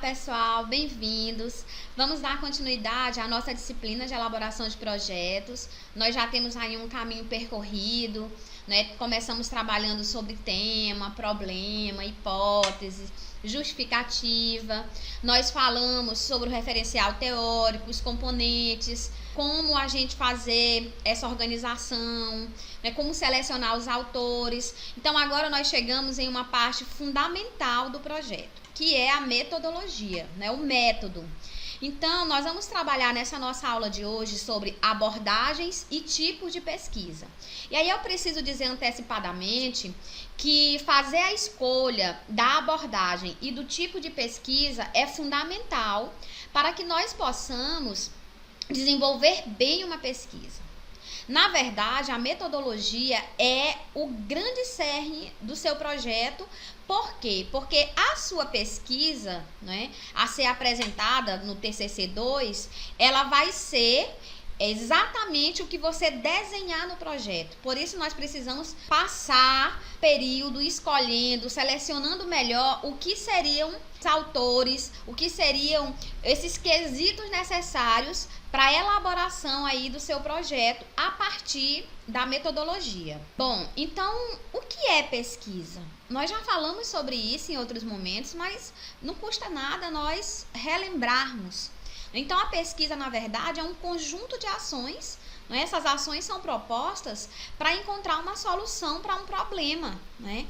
pessoal, bem-vindos. Vamos dar continuidade à nossa disciplina de elaboração de projetos. Nós já temos aí um caminho percorrido, né? Começamos trabalhando sobre tema, problema, hipótese, justificativa. Nós falamos sobre o referencial teórico, os componentes, como a gente fazer essa organização, né? Como selecionar os autores. Então agora nós chegamos em uma parte fundamental do projeto, que é a metodologia, né? O método. Então, nós vamos trabalhar nessa nossa aula de hoje sobre abordagens e tipos de pesquisa. E aí eu preciso dizer antecipadamente que fazer a escolha da abordagem e do tipo de pesquisa é fundamental para que nós possamos desenvolver bem uma pesquisa. Na verdade, a metodologia é o grande cerne do seu projeto. Por quê? Porque a sua pesquisa, né, a ser apresentada no TCC2, ela vai ser exatamente o que você desenhar no projeto. Por isso nós precisamos passar período escolhendo, selecionando melhor o que seriam os autores, o que seriam esses quesitos necessários para a elaboração aí do seu projeto a partir da metodologia. Bom, então o que é pesquisa? Nós já falamos sobre isso em outros momentos, mas não custa nada nós relembrarmos. Então a pesquisa, na verdade, é um conjunto de ações, né? Essas ações são propostas para encontrar uma solução para um problema, né?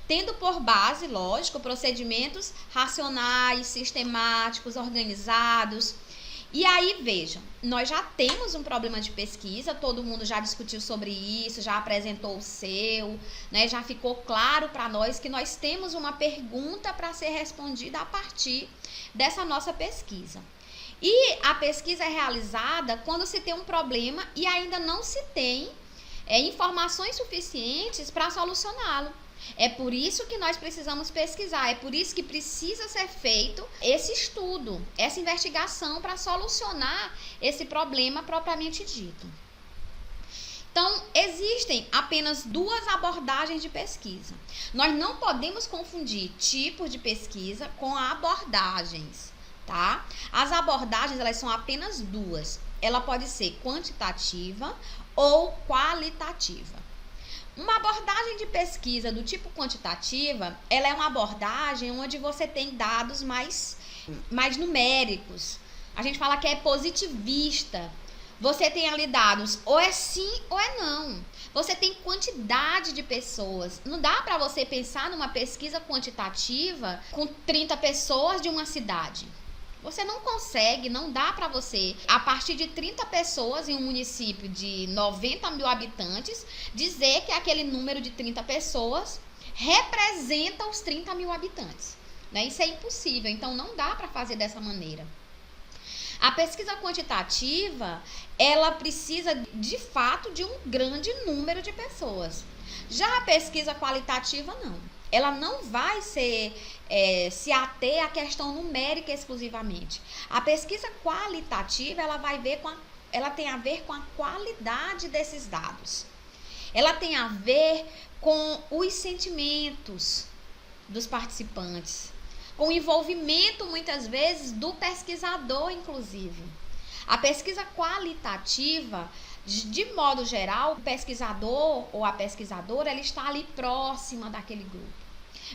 Tendo por base, lógico, procedimentos racionais, sistemáticos, organizados. E aí, vejam, nós já temos um problema de pesquisa, todo mundo já discutiu sobre isso, já apresentou o seu, né? Já ficou claro para nós que nós temos uma pergunta para ser respondida a partir dessa nossa pesquisa. E a pesquisa é realizada quando se tem um problema e ainda não se tem informações suficientes para solucioná-lo. É por isso que nós precisamos pesquisar, é por isso que precisa ser feito esse estudo, essa investigação para solucionar esse problema propriamente dito. Então, existem apenas duas abordagens de pesquisa. Nós não podemos confundir tipos de pesquisa com abordagens, tá? As abordagens, elas são apenas duas. Ela pode ser quantitativa ou qualitativa. Uma abordagem de pesquisa do tipo quantitativa, ela é uma abordagem onde você tem dados mais numéricos. A gente fala que é positivista. Você tem ali dados ou é sim ou é não. Você tem quantidade de pessoas. Não dá para você pensar numa pesquisa quantitativa com 30 pessoas de uma cidade. Você não consegue, não dá para você, a partir de 30 pessoas em um município de 90 mil habitantes, dizer que aquele número de 30 pessoas representa os 30 mil habitantes, né? Isso é impossível, então não dá para fazer dessa maneira. A pesquisa quantitativa, ela precisa de fato de um grande número de pessoas. Já a pesquisa qualitativa, não. Ela não vai se ater à questão numérica exclusivamente. A pesquisa qualitativa, ela tem a ver com a qualidade desses dados. Ela tem a ver com os sentimentos dos participantes, com o envolvimento, muitas vezes, do pesquisador, inclusive. A pesquisa qualitativa, de modo geral, o pesquisador ou a pesquisadora, ela está ali próxima daquele grupo,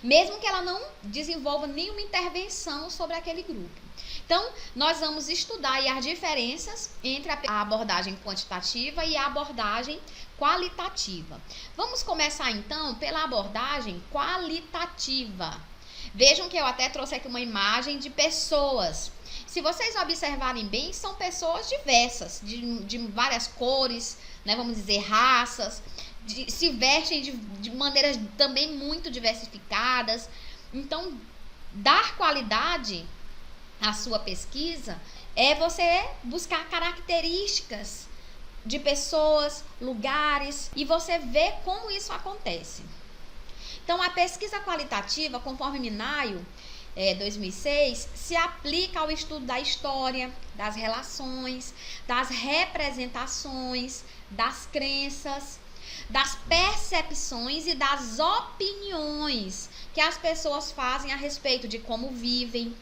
mesmo que ela não desenvolva nenhuma intervenção sobre aquele grupo. Então, nós vamos estudar aí as diferenças entre a abordagem quantitativa e a abordagem qualitativa. Vamos começar, então, pela abordagem qualitativa. Vejam que eu até trouxe aqui uma imagem de pessoas. Se vocês observarem bem, são pessoas diversas, de várias cores, né, vamos dizer, raças, se vestem de maneiras também muito diversificadas. Então, dar qualidade à sua pesquisa é você buscar características de pessoas, lugares, e você ver como isso acontece. Então, a pesquisa qualitativa, conforme Minayo, 2006, se aplica ao estudo da história, das relações, das representações, das crenças, das percepções e das opiniões que as pessoas fazem a respeito de como vivem,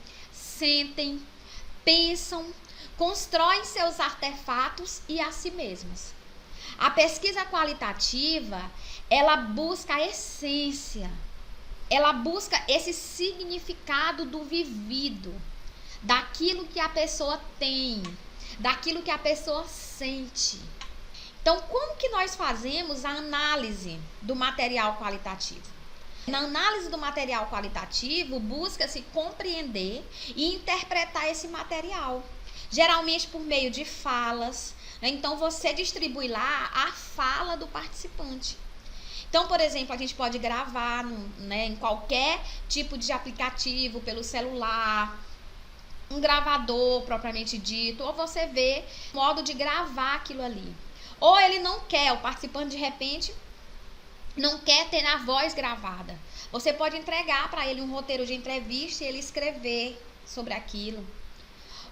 sentem, pensam, constroem seus artefatos e a si mesmas. A pesquisa qualitativa, ela busca a essência, ela busca esse significado do vivido, daquilo que a pessoa tem, daquilo que a pessoa sente. Então, como que nós fazemos a análise do material qualitativo? Na análise do material qualitativo, busca-se compreender e interpretar esse material, geralmente por meio de falas. Então, você distribui lá a fala do participante. Então, por exemplo, a gente pode gravar em qualquer tipo de aplicativo, pelo celular, um gravador propriamente dito, ou você vê modo de gravar aquilo ali. Ou ele não quer, o participante de repente não quer ter a voz gravada. Você pode entregar para ele um roteiro de entrevista e ele escrever sobre aquilo.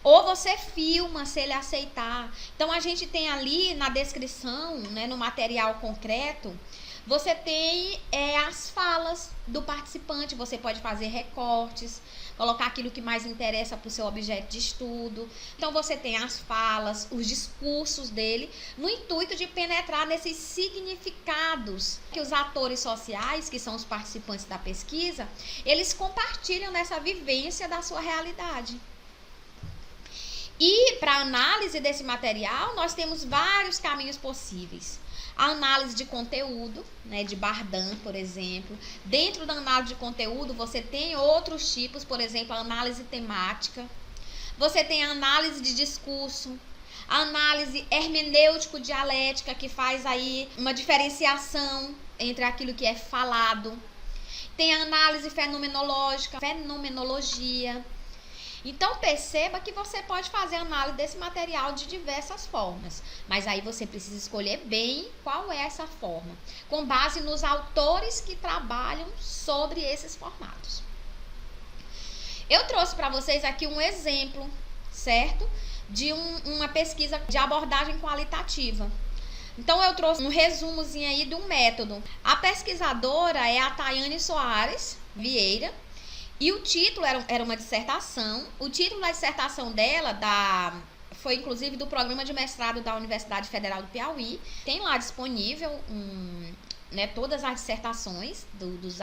Ou você filma, se ele aceitar. Então, a gente tem ali na descrição, no material concreto, você tem as falas do participante. Você pode fazer recortes, colocar aquilo que mais interessa para o seu objeto de estudo. Então, você tem as falas, os discursos dele, no intuito de penetrar nesses significados que os atores sociais, que são os participantes da pesquisa, eles compartilham nessa vivência da sua realidade. E para análise desse material, nós temos vários caminhos possíveis. A análise de conteúdo, de Bardan, por exemplo. Dentro da análise de conteúdo, você tem outros tipos, por exemplo, a análise temática. Você tem a análise de discurso, a análise hermenêutico-dialética, que faz aí uma diferenciação entre aquilo que é falado. Tem a análise fenomenológica, fenomenologia. Então, perceba que você pode fazer análise desse material de diversas formas, mas aí você precisa escolher bem qual é essa forma, com base nos autores que trabalham sobre esses formatos. Eu trouxe para vocês aqui um exemplo, certo? De uma pesquisa de abordagem qualitativa. Então, eu trouxe um resumozinho aí de um método. A pesquisadora é a Tayane Soares Vieira. E o título era uma dissertação. O título da dissertação dela foi inclusive do programa de mestrado da Universidade Federal do Piauí. Tem lá disponível todas as dissertações dos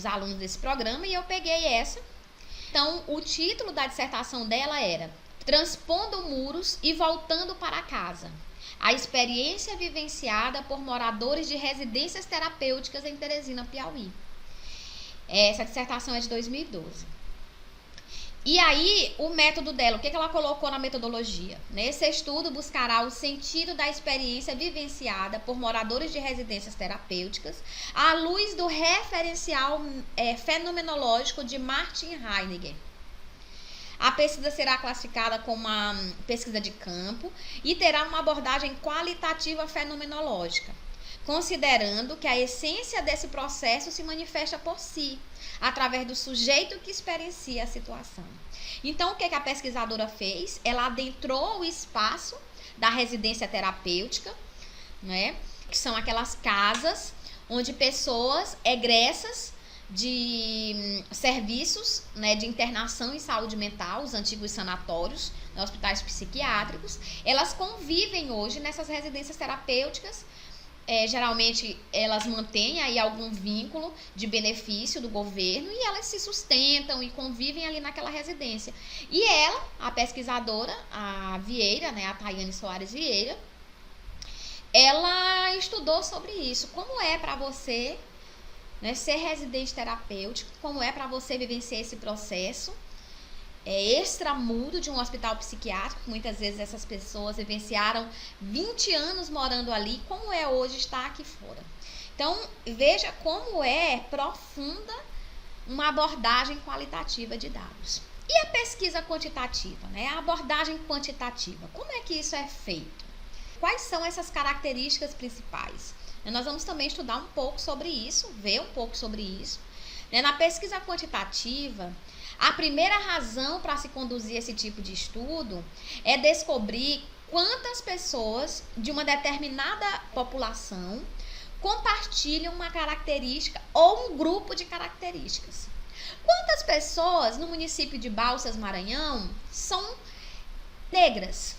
alunos desse programa, e eu peguei essa. Então, o título da dissertação dela era Transpondo Muros e Voltando para Casa. A experiência vivenciada por moradores de residências terapêuticas em Teresina, Piauí. Essa dissertação é de 2012. E aí, o método dela, o que ela colocou na metodologia? Nesse estudo, buscará o sentido da experiência vivenciada por moradores de residências terapêuticas à luz do referencial fenomenológico de Martin Heidegger. A pesquisa será classificada como uma pesquisa de campo e terá uma abordagem qualitativa fenomenológica, considerando que a essência desse processo se manifesta por si, através do sujeito que experiencia a situação. Então, o que a pesquisadora fez? Ela adentrou o espaço da residência terapêutica, que são aquelas casas onde pessoas egressas de serviços de internação em saúde mental, os antigos sanatórios, hospitais psiquiátricos, elas convivem hoje nessas residências terapêuticas. Geralmente elas mantêm aí algum vínculo de benefício do governo e elas se sustentam e convivem ali naquela residência. E ela, a pesquisadora, a Vieira, a Tayane Soares Vieira, ela estudou sobre isso. Como é para você ser residente terapêutico, como é para você vivenciar esse processo extramundo de um hospital psiquiátrico. Muitas vezes essas pessoas vivenciaram 20 anos morando ali, como é hoje estar aqui fora. Então, veja como é profunda uma abordagem qualitativa de dados. E a pesquisa quantitativa, a abordagem quantitativa, como é que isso é feito? Quais são essas características principais? Nós vamos também estudar um pouco sobre isso, ver um pouco sobre isso. Na pesquisa quantitativa, a primeira razão para se conduzir esse tipo de estudo é descobrir quantas pessoas de uma determinada população compartilham uma característica ou um grupo de características. Quantas pessoas no município de Balsas, Maranhão, são negras?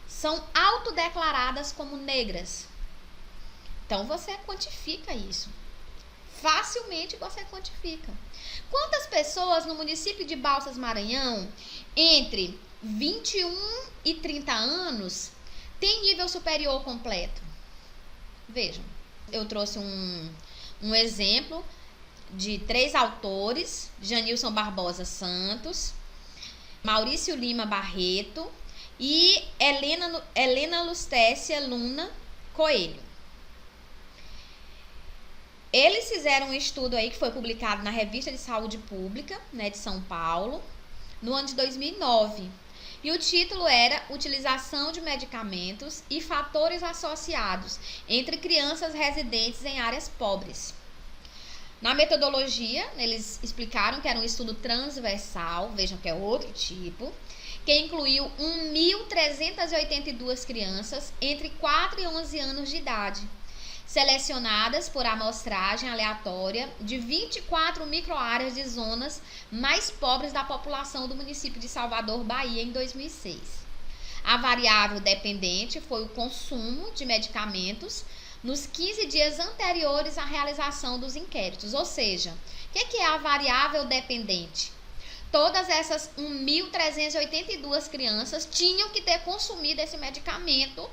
São autodeclaradas como negras. Então, você quantifica isso. Facilmente você quantifica. Quantas pessoas no município de Balsas, Maranhão, entre 21 e 30 anos, têm nível superior completo? Vejam, eu trouxe um exemplo de 3 autores: Janilson Barbosa Santos, Maurício Lima Barreto e Helena Lustécia Luna Coelho. Eles fizeram um estudo aí que foi publicado na Revista de Saúde Pública, né, de São Paulo, no ano de 2009. E o título era Utilização de medicamentos e fatores associados entre crianças residentes em áreas pobres. Na metodologia, eles explicaram que era um estudo transversal, vejam que é outro tipo, que incluiu 1.382 crianças entre 4 e 11 anos de idade, selecionadas por amostragem aleatória de 24 microáreas de zonas mais pobres da população do município de Salvador, Bahia, em 2006. A variável dependente foi o consumo de medicamentos nos 15 dias anteriores à realização dos inquéritos. Ou seja, o que é a variável dependente? Todas essas 1.382 crianças tinham que ter consumido esse medicamento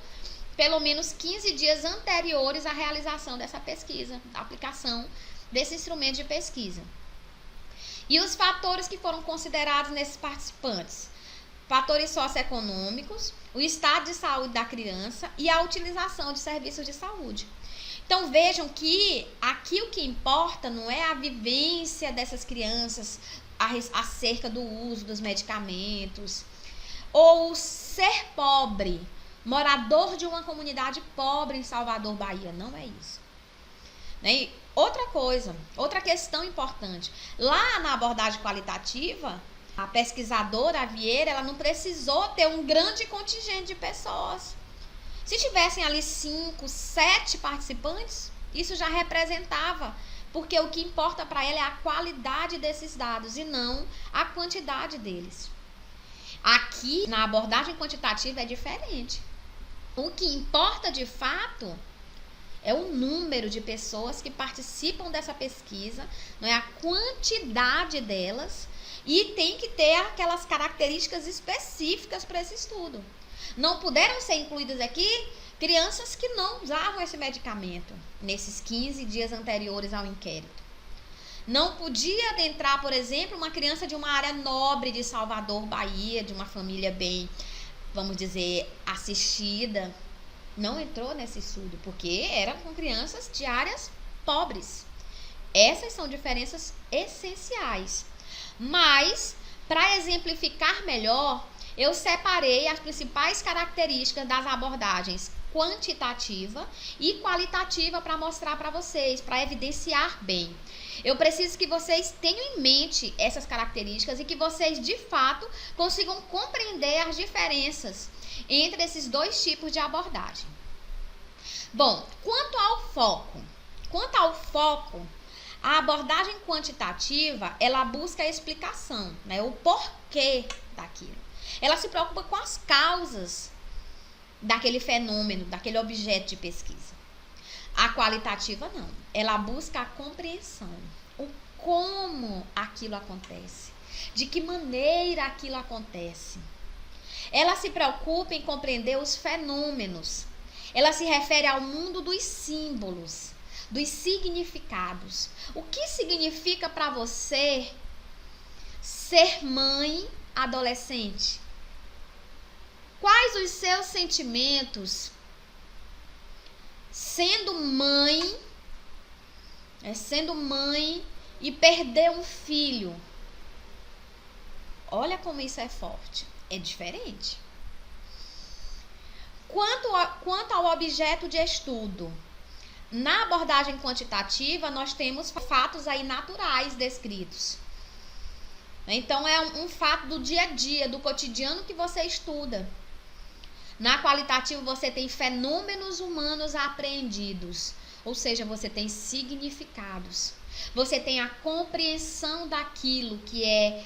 pelo menos 15 dias anteriores à realização dessa pesquisa, da aplicação desse instrumento de pesquisa. E os fatores que foram considerados nesses participantes: fatores socioeconômicos, o estado de saúde da criança e a utilização de serviços de saúde. Então vejam que aqui o que importa não é a vivência dessas crianças acerca do uso dos medicamentos, ou ser pobre, morador de uma comunidade pobre em Salvador, Bahia. Não é isso. E outra coisa, outra questão importante. Lá na abordagem qualitativa, a pesquisadora, a Vieira, ela não precisou ter um grande contingente de pessoas. Se tivessem ali 5, 7 participantes, isso já representava, porque o que importa para ela é a qualidade desses dados e não a quantidade deles. Aqui, na abordagem quantitativa, é diferente. O que importa de fato é o número de pessoas que participam dessa pesquisa, não é a quantidade delas, e tem que ter aquelas características específicas para esse estudo. Não puderam ser incluídas aqui crianças que não usavam esse medicamento nesses 15 dias anteriores ao inquérito. Não podia adentrar, por exemplo, uma criança de uma área nobre de Salvador, Bahia, de uma família bem, vamos dizer, assistida. Não entrou nesse estudo, porque era com crianças de áreas pobres. Essas são diferenças essenciais. Mas, para exemplificar melhor, eu separei as principais características das abordagens quantitativa e qualitativa para mostrar para vocês, para evidenciar bem. Eu preciso que vocês tenham em mente essas características e que vocês, de fato, consigam compreender as diferenças entre esses dois tipos de abordagem. Bom, quanto ao foco, a abordagem quantitativa, ela busca a explicação, né, o porquê daquilo. Ela se preocupa com as causas daquele fenômeno, daquele objeto de pesquisa. A qualitativa não, ela busca a compreensão, o como aquilo acontece, de que maneira aquilo acontece. Ela se preocupa em compreender os fenômenos, ela se refere ao mundo dos símbolos, dos significados. O que significa para você ser mãe adolescente? Quais os seus sentimentos sendo mãe e perder um filho? Olha como isso é forte, é diferente. Quanto ao objeto de estudo, na abordagem quantitativa, nós temos fatos aí naturais descritos. Então, é um fato do dia a dia, do cotidiano que você estuda. Na qualitativa, você tem fenômenos humanos apreendidos, ou seja, você tem significados. Você tem a compreensão daquilo que é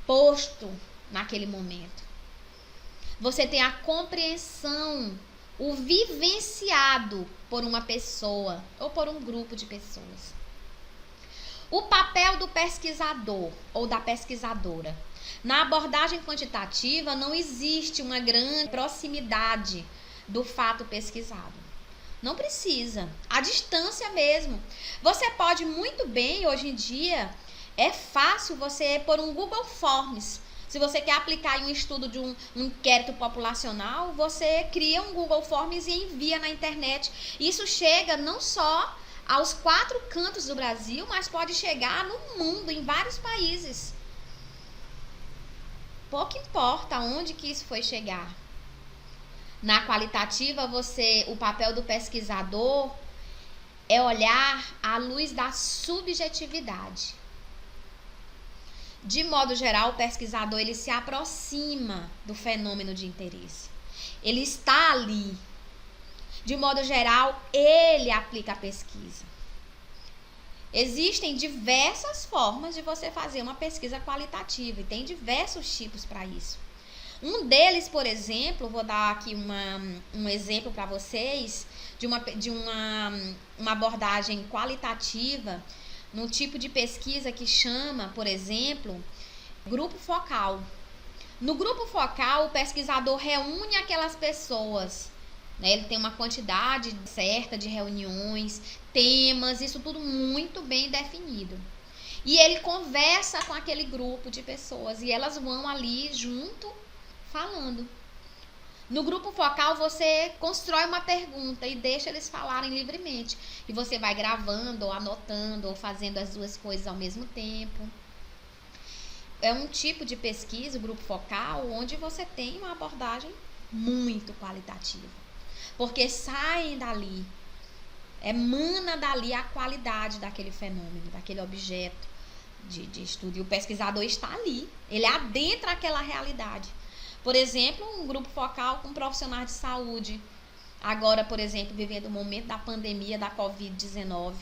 posto naquele momento. Você tem a compreensão, o vivenciado por uma pessoa ou por um grupo de pessoas. O papel do pesquisador ou da pesquisadora. Na abordagem quantitativa não existe uma grande proximidade do fato pesquisado. Não precisa. A distância mesmo. Você pode muito bem, hoje em dia, é fácil você pôr um Google Forms. Se você quer aplicar em um estudo de um inquérito populacional, você cria um Google Forms e envia na internet. Isso chega não só aos 4 cantos do Brasil, mas pode chegar no mundo, em vários países. Pouco importa onde que isso foi chegar. Na qualitativa, o papel do pesquisador é olhar à luz da subjetividade. De modo geral, o pesquisador ele se aproxima do fenômeno de interesse. Ele está ali. De modo geral, ele aplica a pesquisa. Existem diversas formas de você fazer uma pesquisa qualitativa e tem diversos tipos para isso. Um deles, por exemplo, vou dar aqui um exemplo para vocês de uma abordagem qualitativa no tipo de pesquisa que chama, por exemplo, grupo focal. No grupo focal, o pesquisador reúne aquelas pessoas, né? Ele tem uma quantidade certa de reuniões, temas, isso tudo muito bem definido. E ele conversa com aquele grupo de pessoas e elas vão ali junto falando. No grupo focal, você constrói uma pergunta e deixa eles falarem livremente. E você vai gravando, ou anotando, ou fazendo as duas coisas ao mesmo tempo. É um tipo de pesquisa, o grupo focal, onde você tem uma abordagem muito qualitativa. Porque saem dali, emana dali a qualidade daquele fenômeno, daquele objeto de estudo. E o pesquisador está ali, ele adentra aquela realidade. Por exemplo, um grupo focal com profissionais de saúde. Agora, por exemplo, vivendo o momento da pandemia da Covid-19.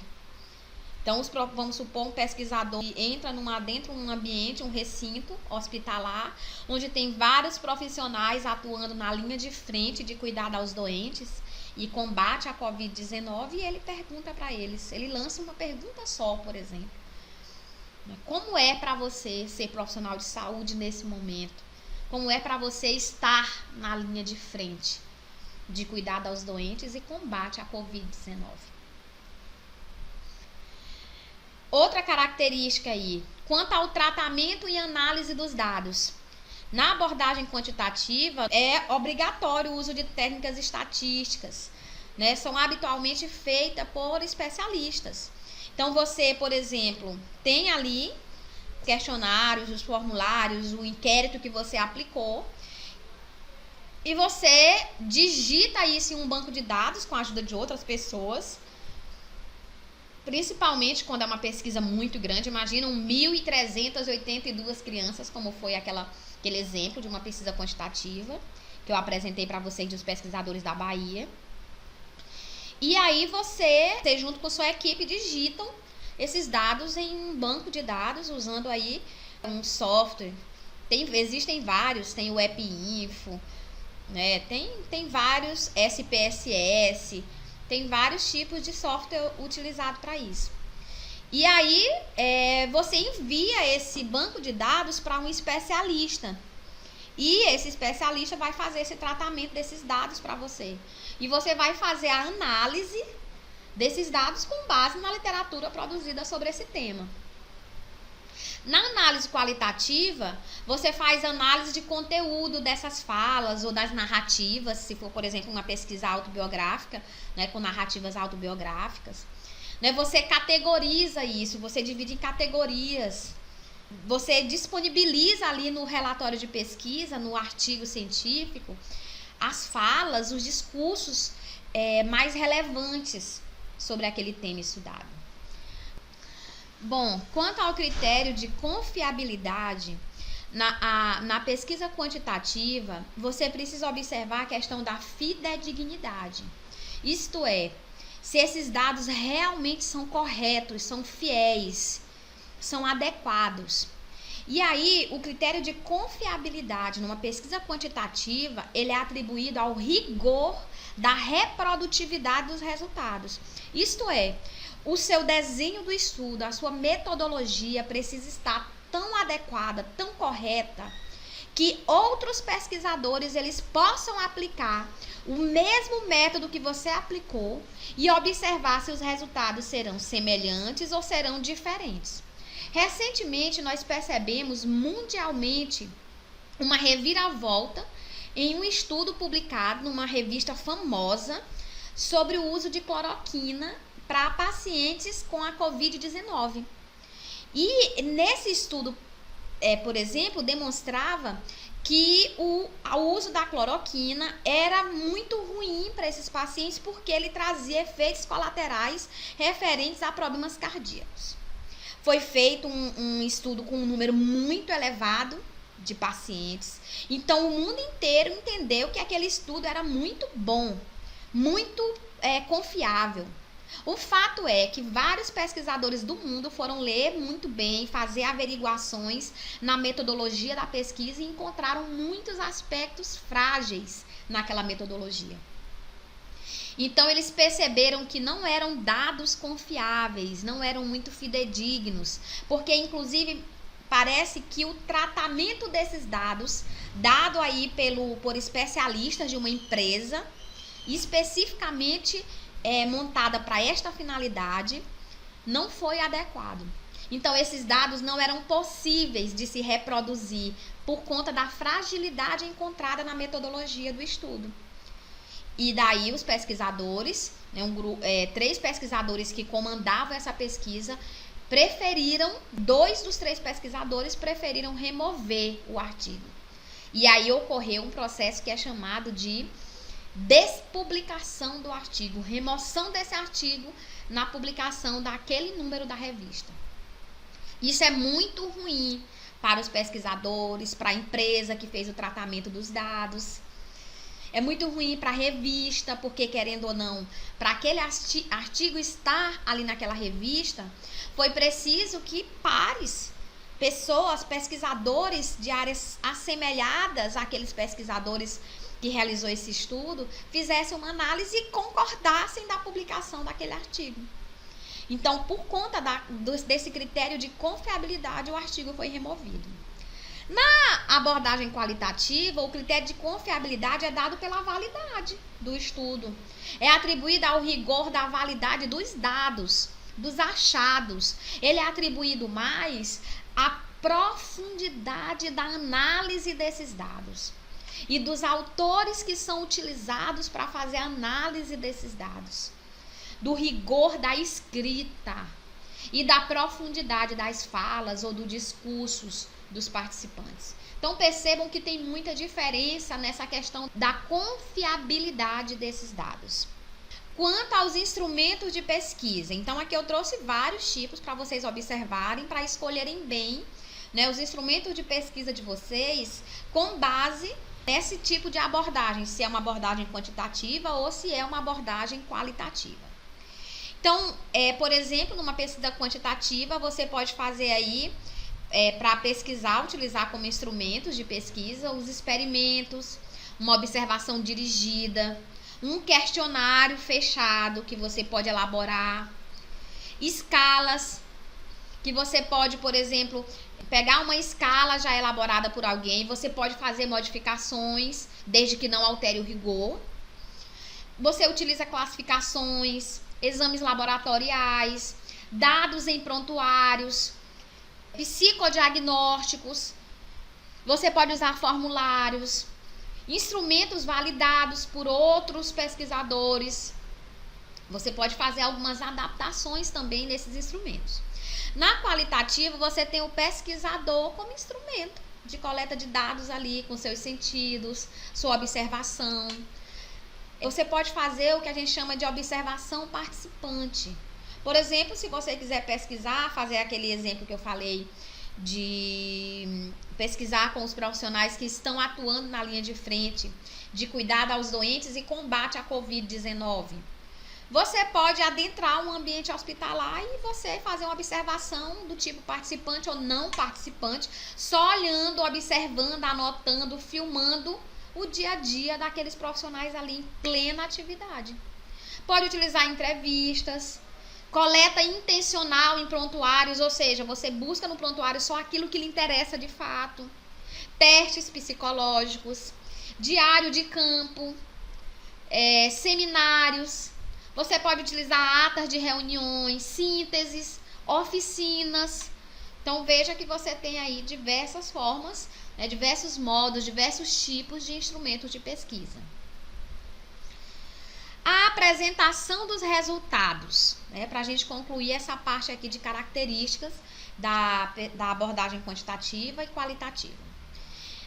Então, vamos supor um pesquisador que entra dentro de um ambiente, um recinto hospitalar, onde tem vários profissionais atuando na linha de frente de cuidar aos doentes e combate a Covid-19 e ele pergunta para eles. Ele lança uma pergunta só, por exemplo. Como é para você ser profissional de saúde nesse momento? Como é para você estar na linha de frente de cuidado aos doentes e combate à Covid-19? Outra característica aí, quanto ao tratamento e análise dos dados. Na abordagem quantitativa, é obrigatório o uso de técnicas estatísticas, né? São habitualmente feitas por especialistas. Então, você, por exemplo, tem ali questionários, os formulários, o inquérito que você aplicou e você digita isso em um banco de dados com a ajuda de outras pessoas, principalmente quando é uma pesquisa muito grande. Imagina 1.382 crianças, como foi aquele exemplo de uma pesquisa quantitativa que eu apresentei para vocês dos pesquisadores da Bahia. E aí você junto com sua equipe, digitam esses dados em um banco de dados, usando aí um software. Existem vários, tem o EpiInfo, né? Tem vários SPSS, tem vários tipos de software utilizado para isso. E aí você envia esse banco de dados para um especialista. E esse especialista vai fazer esse tratamento desses dados para você. E você vai fazer a análise desses dados com base na literatura produzida sobre esse tema. Na análise qualitativa, você faz análise de conteúdo dessas falas ou das narrativas, se for, por exemplo, uma pesquisa autobiográfica, né, com narrativas autobiográficas. Né, você categoriza isso, você divide em categorias. Você disponibiliza ali no relatório de pesquisa, no artigo científico, as falas, os discursos mais relevantes sobre aquele tema estudado. Bom, quanto ao critério de confiabilidade, na pesquisa quantitativa, você precisa observar a questão da fidedignidade. Isto é, se esses dados realmente são corretos, são fiéis, são adequados. E aí, o critério de confiabilidade numa pesquisa quantitativa, ele é atribuído ao rigor da reprodutividade dos resultados. Isto é, o seu desenho do estudo, a sua metodologia precisa estar tão adequada, tão correta, que outros pesquisadores eles possam aplicar o mesmo método que você aplicou e observar se os resultados serão semelhantes ou serão diferentes. Recentemente, nós percebemos mundialmente uma reviravolta em um estudo publicado numa revista famosa sobre o uso de cloroquina para pacientes com a Covid-19. E nesse estudo, por exemplo, demonstrava que o uso da cloroquina era muito ruim para esses pacientes porque ele trazia efeitos colaterais referentes a problemas cardíacos. Foi feito um estudo com um número muito elevado de pacientes. Então, o mundo inteiro entendeu que aquele estudo era muito bom, muito confiável. O fato é que vários pesquisadores do mundo foram ler muito bem, fazer averiguações na metodologia da pesquisa e encontraram muitos aspectos frágeis naquela metodologia. Então, eles perceberam que não eram dados confiáveis, não eram muito fidedignos, porque, inclusive, parece que o tratamento desses dados, dado aí por especialistas de uma empresa, especificamente montada para esta finalidade, não foi adequado. Então, esses dados não eram possíveis de se reproduzir por conta da fragilidade encontrada na metodologia do estudo. E daí os pesquisadores, 3 pesquisadores que comandavam essa pesquisa, dois dos 3 pesquisadores preferiram remover o artigo. E aí ocorreu um processo que é chamado de despublicação do artigo, remoção desse artigo na publicação daquele número da revista. Isso é muito ruim para os pesquisadores, para a empresa que fez o tratamento dos dados. É muito ruim para a revista, porque, querendo ou não, para aquele artigo estar ali naquela revista, foi preciso que pares, pessoas, pesquisadores de áreas assemelhadas àqueles pesquisadores que realizou esse estudo, fizessem uma análise e concordassem da publicação daquele artigo. Então, por conta desse critério de confiabilidade, o artigo foi removido. Na abordagem qualitativa, o critério de confiabilidade é dado pela validade do estudo. É atribuído ao rigor da validade dos dados, dos achados. Ele é atribuído mais à profundidade da análise desses dados e dos autores que são utilizados para fazer a análise desses dados, do rigor da escrita e da profundidade das falas ou dos discursos dos participantes. Então, percebam que tem muita diferença nessa questão da confiabilidade desses dados. Quanto aos instrumentos de pesquisa, então aqui eu trouxe vários tipos para vocês observarem, para escolherem bem, os instrumentos de pesquisa de vocês com base nesse tipo de abordagem, se é uma abordagem quantitativa ou se é uma abordagem qualitativa. Então, por exemplo, numa pesquisa quantitativa, você pode fazer aí, para pesquisar, utilizar como instrumentos de pesquisa os experimentos, uma observação dirigida, um questionário fechado que você pode elaborar, escalas, que você pode, por exemplo, pegar uma escala já elaborada por alguém, você pode fazer modificações, desde que não altere o rigor. Você utiliza classificações, exames laboratoriais, dados em prontuários, psicodiagnósticos, você pode usar formulários, instrumentos validados por outros pesquisadores. Você pode fazer algumas adaptações também nesses instrumentos. Na qualitativa, você tem o pesquisador como instrumento de coleta de dados ali, com seus sentidos, sua observação. Você pode fazer o que a gente chama de observação participante. Por exemplo, se você quiser pesquisar, fazer aquele exemplo que eu falei de pesquisar com os profissionais que estão atuando na linha de frente, de cuidado aos doentes e combate à Covid-19. Você pode adentrar um ambiente hospitalar e você fazer uma observação do tipo participante ou não participante, só olhando, observando, anotando, filmando o dia a dia daqueles profissionais ali em plena atividade. Pode utilizar entrevistas, coleta intencional em prontuários, ou seja, você busca no prontuário só aquilo que lhe interessa de fato. Testes psicológicos, diário de campo, seminários. Você pode utilizar atas de reuniões, sínteses, oficinas. Então, veja que você tem aí diversas formas, diversos modos, diversos tipos de instrumentos de pesquisa. A apresentação dos resultados, para a gente concluir essa parte aqui de características da abordagem quantitativa e qualitativa.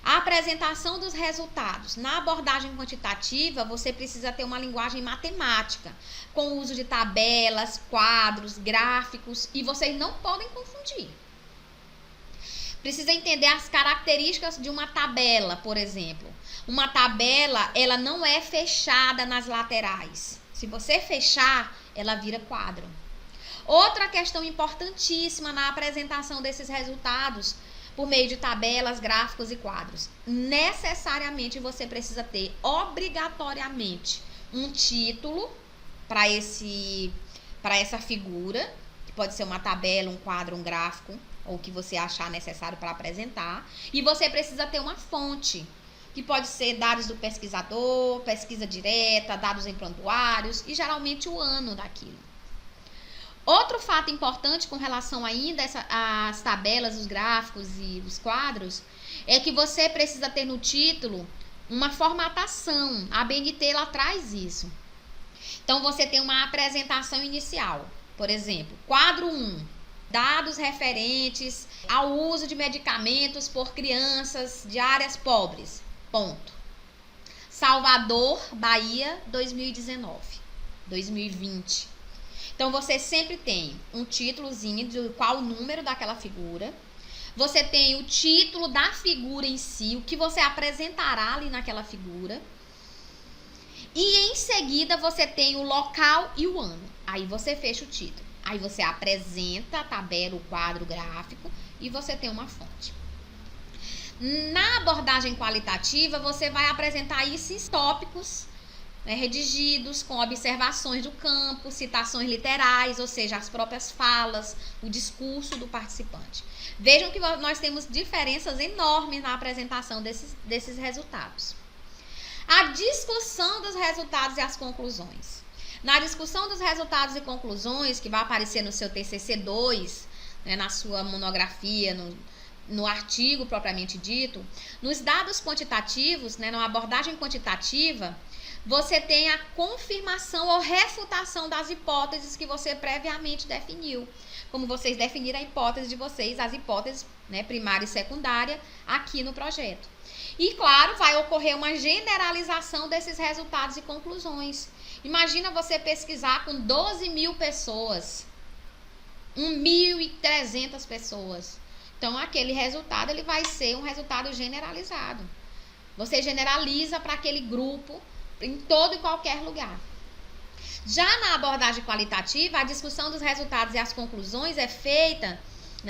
A apresentação dos resultados. Na abordagem quantitativa, você precisa ter uma linguagem matemática, com o uso de tabelas, quadros, gráficos, e vocês não podem confundir. Precisa entender as características de uma tabela, por exemplo. Uma tabela, ela não é fechada nas laterais. Se você fechar, ela vira quadro. Outra questão importantíssima na apresentação desses resultados, por meio de tabelas, gráficos e quadros. Necessariamente você precisa ter, obrigatoriamente, um título para essa figura, que pode ser uma tabela, um quadro, um gráfico, ou o que você achar necessário para apresentar. E você precisa ter uma fonte, que pode ser dados do pesquisador, pesquisa direta, dados em prontuários e geralmente o ano daquilo. Outro fato importante com relação ainda às tabelas, os gráficos e os quadros, é que você precisa ter no título uma formatação. A ABNT ela traz isso. Então, você tem uma apresentação inicial. Por exemplo, quadro 1, dados referentes ao uso de medicamentos por crianças de áreas pobres. Ponto. Salvador, Bahia, 2019, 2020. Então, você sempre tem um títulozinho de qual o número daquela figura. Você tem o título da figura em si, o que você apresentará ali naquela figura. E, em seguida, você tem o local e o ano. Aí, você fecha o título. Aí, você apresenta a tabela, o quadro, o gráfico e você tem uma fonte. Na abordagem qualitativa, você vai apresentar esses tópicos redigidos com observações do campo, citações literais, ou seja, as próprias falas, o discurso do participante. Vejam que nós temos diferenças enormes na apresentação desses resultados. A discussão dos resultados e as conclusões. Na discussão dos resultados e conclusões, que vai aparecer no seu TCC 2, na sua monografia, no artigo propriamente dito, nos dados quantitativos, numa abordagem quantitativa, você tem a confirmação ou refutação das hipóteses que você previamente definiu. Como vocês definiram a hipótese de vocês, as hipóteses primária e secundária aqui no projeto. E, claro, vai ocorrer uma generalização desses resultados e conclusões. Imagina você pesquisar com 12 mil pessoas, 1.300 pessoas. Então, aquele resultado ele vai ser um resultado generalizado. Você generaliza para aquele grupo em todo e qualquer lugar. Já na abordagem qualitativa, a discussão dos resultados e as conclusões é feita,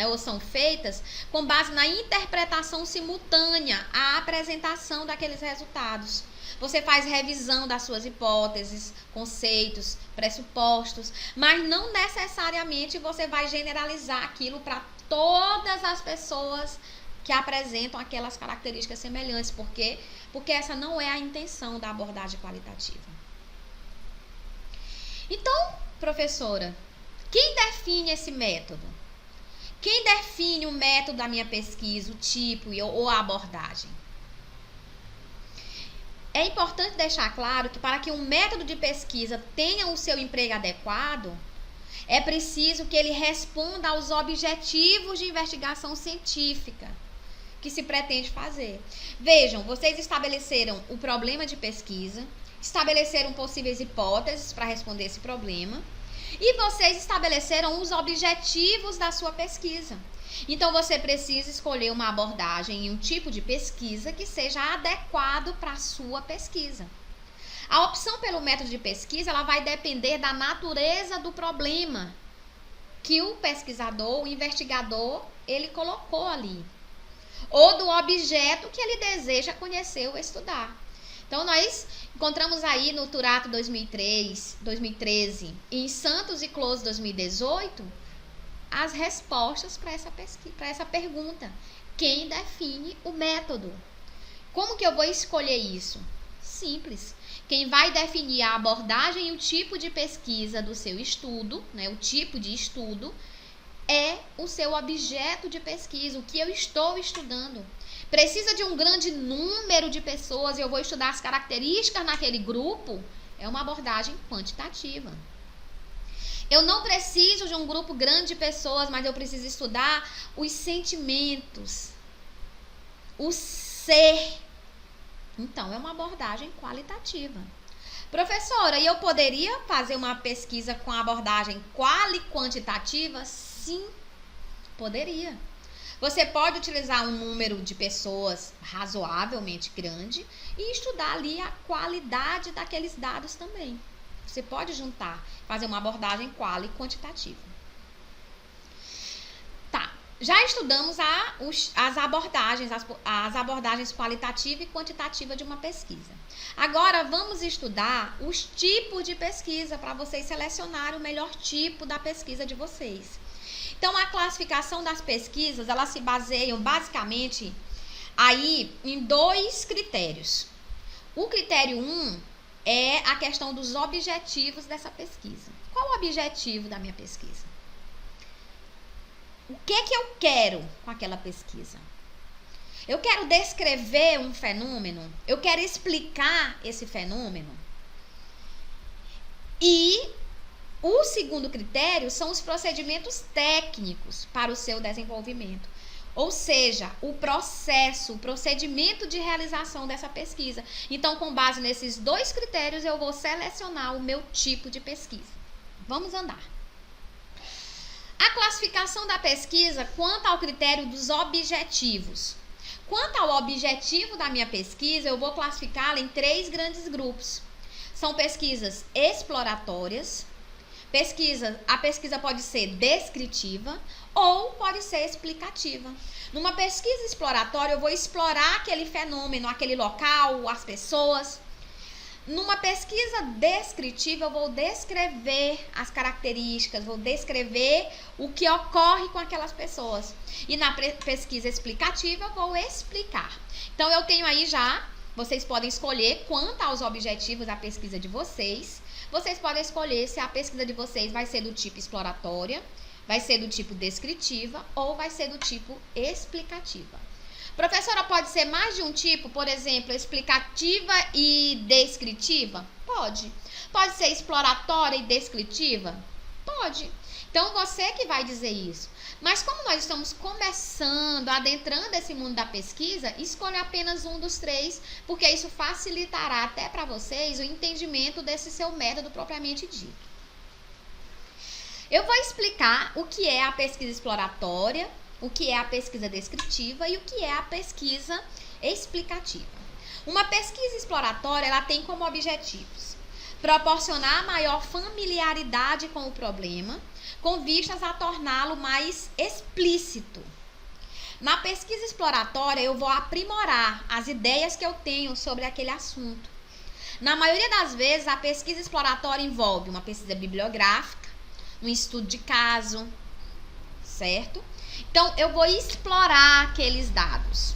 ou são feitas, com base na interpretação simultânea à apresentação daqueles resultados. Você faz revisão das suas hipóteses, conceitos, pressupostos, mas não necessariamente você vai generalizar aquilo para todas as pessoas que apresentam aquelas características semelhantes. Por quê? Porque essa não é a intenção da abordagem qualitativa. Então, professora, quem define esse método? Quem define o método da minha pesquisa, o tipo ou a abordagem? É importante deixar claro que para que um método de pesquisa tenha o seu emprego adequado, é preciso que ele responda aos objetivos de investigação científica que se pretende fazer. Vejam, vocês estabeleceram o problema de pesquisa, estabeleceram possíveis hipóteses para responder esse problema e vocês estabeleceram os objetivos da sua pesquisa. Então, você precisa escolher uma abordagem e um tipo de pesquisa que seja adequado para a sua pesquisa. A opção pelo método de pesquisa, ela vai depender da natureza do problema que o pesquisador, o investigador, ele colocou ali, ou do objeto que ele deseja conhecer ou estudar. Então, nós encontramos aí no Turato 2013 e em Santos e Close 2018 as respostas para essa pergunta. Quem define o método? Como que eu vou escolher isso? Simples. Quem vai definir a abordagem e o tipo de pesquisa do seu estudo, né, o tipo de estudo, é o seu objeto de pesquisa, o que eu estou estudando. Precisa de um grande número de pessoas e eu vou estudar as características naquele grupo? É uma abordagem quantitativa. Eu não preciso de um grupo grande de pessoas, mas eu preciso estudar os sentimentos, o ser. Então, é uma abordagem qualitativa. Professora, e eu poderia fazer uma pesquisa com a abordagem quali-quantitativa? Sim, poderia. Você pode utilizar um número de pessoas razoavelmente grande e estudar ali a qualidade daqueles dados também. Você pode juntar, fazer uma abordagem quali-quantitativa. Tá, já estudamos as abordagens qualitativa e quantitativa de uma pesquisa. Agora vamos estudar os tipos de pesquisa para vocês selecionarem o melhor tipo da pesquisa de vocês. Então, a classificação das pesquisas, elas se baseiam basicamente aí em 2 critérios. O critério 1 é a questão dos objetivos dessa pesquisa. Qual o objetivo da minha pesquisa? O que eu quero com aquela pesquisa? Eu quero descrever um fenômeno? Eu quero explicar esse fenômeno? E o segundo critério são os procedimentos técnicos para o seu desenvolvimento. Ou seja, o procedimento de realização dessa pesquisa. Então, com base nesses 2 critérios, eu vou selecionar o meu tipo de pesquisa. Vamos andar. A classificação da pesquisa quanto ao critério dos objetivos. Quanto ao objetivo da minha pesquisa, eu vou classificá-la em 3 grandes grupos. São pesquisas exploratórias. A pesquisa pode ser descritiva ou pode ser explicativa. Numa pesquisa exploratória, eu vou explorar aquele fenômeno, aquele local, as pessoas. Numa pesquisa descritiva, eu vou descrever as características, vou descrever o que ocorre com aquelas pessoas. E na pesquisa explicativa, eu vou explicar. Então, eu tenho aí já, vocês podem escolher quanto aos objetivos da pesquisa de vocês. Vocês podem escolher se a pesquisa de vocês vai ser do tipo exploratória, vai ser do tipo descritiva ou vai ser do tipo explicativa. Professora, pode ser mais de um tipo, por exemplo, explicativa e descritiva? Pode. Pode ser exploratória e descritiva? Pode. Então, você que vai dizer isso. Mas como nós estamos começando, adentrando esse mundo da pesquisa, escolha apenas um dos 3, porque isso facilitará até para vocês o entendimento desse seu método propriamente dito. Eu vou explicar o que é a pesquisa exploratória, o que é a pesquisa descritiva e o que é a pesquisa explicativa. Uma pesquisa exploratória, ela tem como objetivos proporcionar maior familiaridade com o problema, com vistas a torná-lo mais explícito. Na pesquisa exploratória, eu vou aprimorar as ideias que eu tenho sobre aquele assunto. Na maioria das vezes, a pesquisa exploratória envolve uma pesquisa bibliográfica, um estudo de caso, certo? Então, eu vou explorar aqueles dados.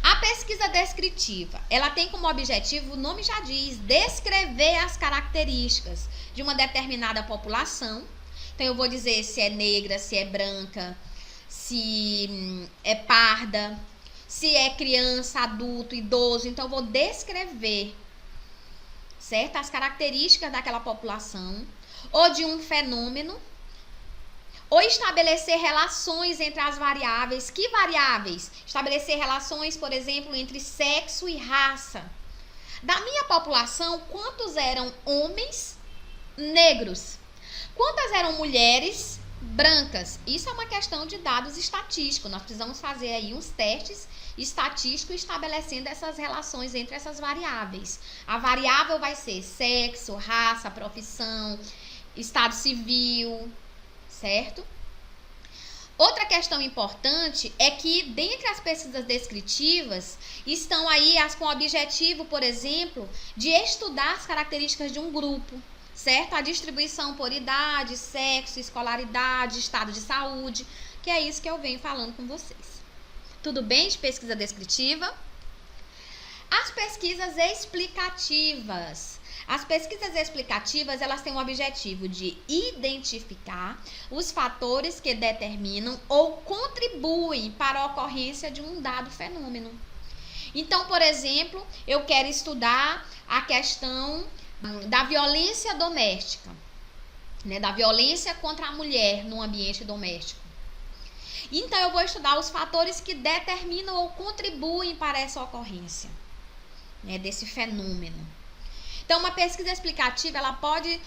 A pesquisa descritiva, ela tem como objetivo, o nome já diz, descrever as características de uma determinada população. Então, eu vou dizer se é negra, se é branca, se é parda, se é criança, adulto, idoso. Então, eu vou descrever, certo? As características daquela população ou de um fenômeno, ou estabelecer relações entre as variáveis. Que variáveis? Estabelecer relações, por exemplo, entre sexo e raça. Da minha população, quantos eram homens negros? Quantas eram mulheres brancas? Isso é uma questão de dados estatísticos. Nós precisamos fazer aí uns testes estatístico estabelecendo essas relações entre essas variáveis. A variável vai ser sexo, raça, profissão, estado civil, certo? Outra questão importante é que, dentre as pesquisas descritivas, estão aí as com o objetivo, por exemplo, de estudar as características de um grupo, certo? A distribuição por idade, sexo, escolaridade, estado de saúde, que é isso que eu venho falando com vocês. Tudo bem de pesquisa descritiva? As pesquisas explicativas. As pesquisas explicativas, elas têm o objetivo de identificar os fatores que determinam ou contribuem para a ocorrência de um dado fenômeno. Então, por exemplo, eu quero estudar a questão da violência doméstica, né, da violência contra a mulher no ambiente doméstico. Então, eu vou estudar os fatores que determinam ou contribuem para essa ocorrência, né, desse fenômeno. Então, uma pesquisa explicativa, ela pode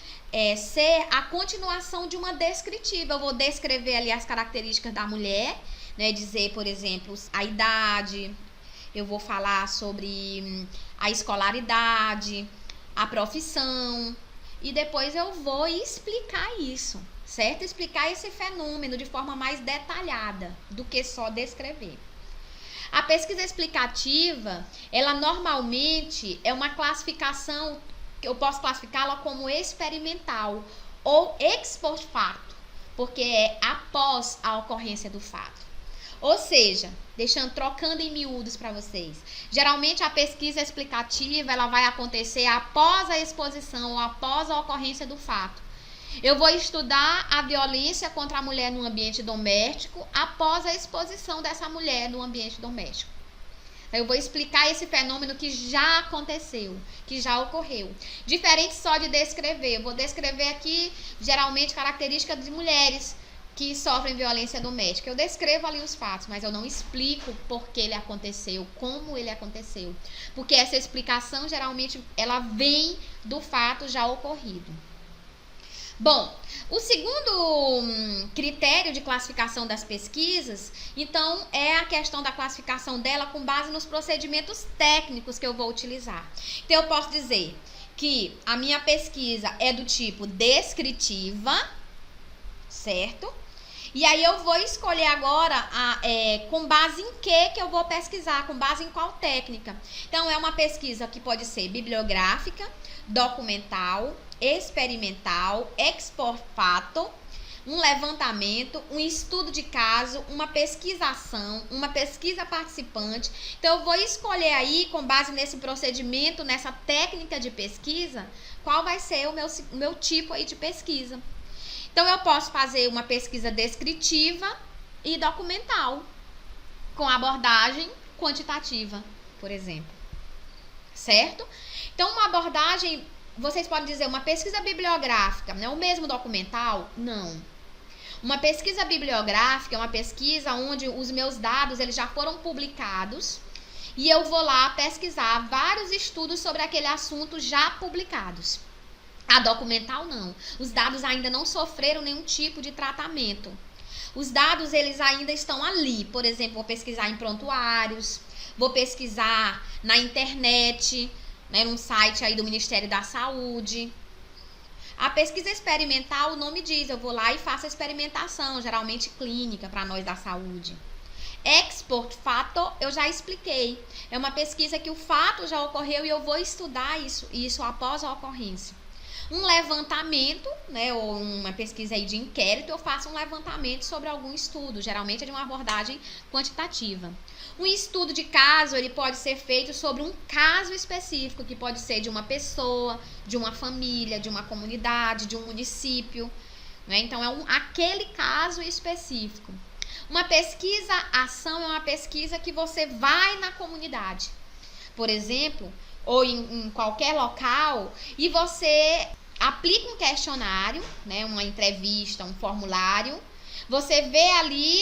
ser a continuação de uma descritiva. Eu vou descrever ali as características da mulher, né, dizer, por exemplo, a idade, eu vou falar sobre a escolaridade, a profissão, e depois eu vou explicar isso, certo? Explicar esse fenômeno de forma mais detalhada do que só descrever. A pesquisa explicativa, ela normalmente é uma classificação, eu posso classificá-la como experimental ou ex post facto, porque é após a ocorrência do fato. Ou seja, trocando em miúdos para vocês, geralmente a pesquisa explicativa, ela vai acontecer após a exposição ou após a ocorrência do fato. Eu vou estudar a violência contra a mulher no ambiente doméstico após a exposição dessa mulher no ambiente doméstico. Eu vou explicar esse fenômeno que já aconteceu, que já ocorreu. Diferente só de descrever. Eu vou descrever aqui, geralmente, características de mulheres que sofrem violência doméstica. Eu descrevo ali os fatos, mas eu não explico por que ele aconteceu, como ele aconteceu. Porque essa explicação, geralmente, ela vem do fato já ocorrido. Bom, o segundo critério de classificação das pesquisas, então, é a questão da classificação dela com base nos procedimentos técnicos que eu vou utilizar. Então, eu posso dizer que a minha pesquisa é do tipo descritiva, certo? E aí eu vou escolher agora com base em que eu vou pesquisar, com base em qual técnica. Então, é uma pesquisa que pode ser bibliográfica, documental, experimental, ex post facto, um levantamento, um estudo de caso, uma pesquisação, uma pesquisa participante. Então, eu vou escolher aí, com base nesse procedimento, nessa técnica de pesquisa, qual vai ser o meu tipo aí de pesquisa. Então, eu posso fazer uma pesquisa descritiva e documental, com abordagem quantitativa, por exemplo. Certo? Então, uma abordagem, vocês podem dizer, uma pesquisa bibliográfica, não é o mesmo documental? Não. Uma pesquisa bibliográfica é uma pesquisa onde os meus dados eles já foram publicados e eu vou lá pesquisar vários estudos sobre aquele assunto já publicados. A documental não. Os dados ainda não sofreram nenhum tipo de tratamento. Os dados eles ainda estão ali. Por exemplo, vou pesquisar em prontuários, vou pesquisar na internet, né, num site aí do Ministério da Saúde. A pesquisa experimental, o nome diz, eu vou lá e faço a experimentação, geralmente clínica, para nós da saúde. Ex post facto, eu já expliquei. É uma pesquisa que o fato já ocorreu e eu vou estudar isso após a ocorrência. Um levantamento, né, ou uma pesquisa aí de inquérito, eu faço um levantamento sobre algum estudo, geralmente é de uma abordagem quantitativa. Um estudo de caso, ele pode ser feito sobre um caso específico, que pode ser de uma pessoa, de uma família, de uma comunidade, de um município, né? Então, é aquele caso específico. Uma pesquisa-ação é uma pesquisa que você vai na comunidade, por exemplo, ou em qualquer local, e você aplica um questionário, né, uma entrevista, um formulário. Você vê ali